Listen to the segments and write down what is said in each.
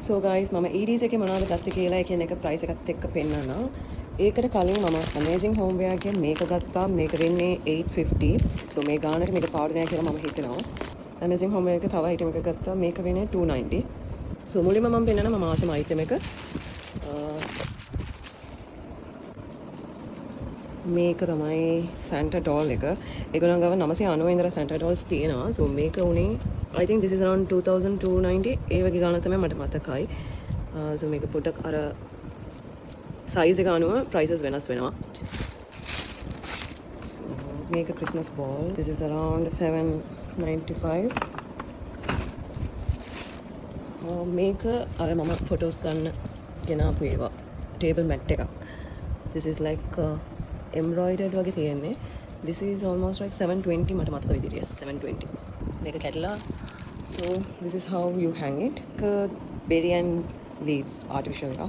So guys මම EDs එකේ මොනවද ගත්තේ කියලා කියන එක price එකත් එක්ක පෙන්නනවා. ඒකට කලින් මම Amazing Homeware එකෙන් මේක ගත්තා. මේක වෙන්නේ 850. So මේ ගානට මේක පාඩු නෑ කියලා මම හිතනවා. Amazing Homeware එකේ තව item එකක් ගත්තා. මේක වෙන්නේ 290. So මුලින්ම මම පෙන්නනවා මම ආසම item එක. මේක තමයි Santa doll එක. ඒගොල්ලන් ගාව 990 ඉඳලා Santa dolls තියෙනවා. So මේක උනේ I think this is around 2290. ඒ වගේ ගානක් තමයි මට මතකයි. So මේක පොඩක් අර size එක අනුව prices වෙනස් වෙනවා. So මේක Christmas ball. This is around 795. මේක අර මම photos ගන්න ගෙනාපු ඒවා. table mat එකක්. This is like embroidered වගේ තියෙන්නේ. This is almost like 720 මට මතක විදිහට. Yes, 720. මේක කැඩලා. So this is how you hang it. Berry and leaves artificial එක.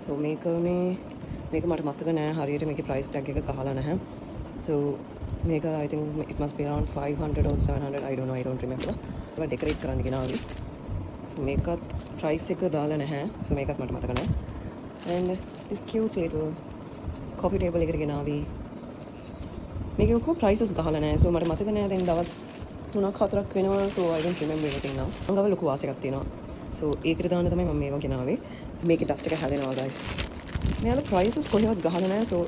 So මේක මට මතක නෑ හරියට මේකේ price tag එක ගහලා නැහැ. So මේක I think it must be around 500 or 700. I don't remember. ඒක decorate කරන්න ගෙනාවි. So මේකත් price එක දාලා නැහැ. So මේකත් මට මතක නෑ. And this cute little coffee table එකට ගෙනාවි. මේකේ කොහොම prices ගහලා නැහැ. So මට මතක නෑ දැන් දවස් 3-4ක් වෙනවා. So I don't remember anything now. මම ගාව ලොකු වාස් එකක් තියෙනවා. So ඒකට දාන්න තමයි මම මේවා ගෙනාවේ. So මේකේ dust එක හැදෙනවා guys. මෙයාලා prices කොහෙවත් ගහලා නැහැ. So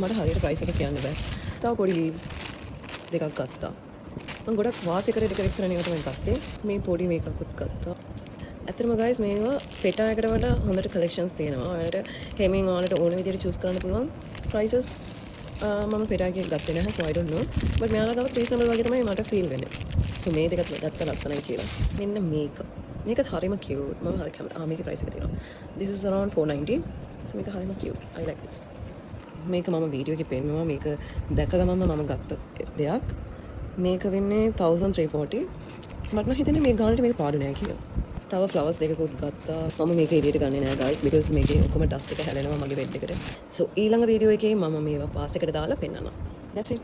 මට හරියට price එක කියන්න බෑ. තව පොඩි leaves දෙකක් ගත්තා. මම ගොඩක් වාස් එකකට decorate කරන ඒවා තමයි ගත්තේ. මේ පොඩි මේකකුත් ගත්තා. ඇත්තටම guys මේවා පෙටා එකට වඩා හොඳට collections තියෙනවා. ඔයාලට හැමින් ඔයාලට ඕන විදිහට choose කරන්න පුළුවන්. prices මම පෙටාගේ ගත්තේ නැහැ. So I don't know. but මෙයාලා තව reasonable වගේ තමයි මට feel වෙන්නේ. So මේ දෙකත් ගත්තා ලස්සනයි කියලා. මෙන්න මේක. මේකත් හරිම cute. මම හරි කැමති. මේකේ price එක තියෙනවා. This is around 490. So මේක හරිම cute. I like this. මේක මම වීඩියෝ එකේ පෙන්නුවා. මේක දැක ගමන්ම මම ගත්ත දෙයක්. මේක වෙන්නේ 1340. මට නම් හිතෙන්නේ මේ ගානට මේක පාඩු නෑ කියලා. තව flowers දෙකකුත් ගත්තා. මම මේක එළියට ගන්නේ නෑ guys because මේකේ ඔක්කොම dust එක හැලෙනවා මගේ bed එකට. So ඊළඟ වීඩියෝ එකේ මම මේවා පාස් එකට දාලා පෙන්නනවා. That's it.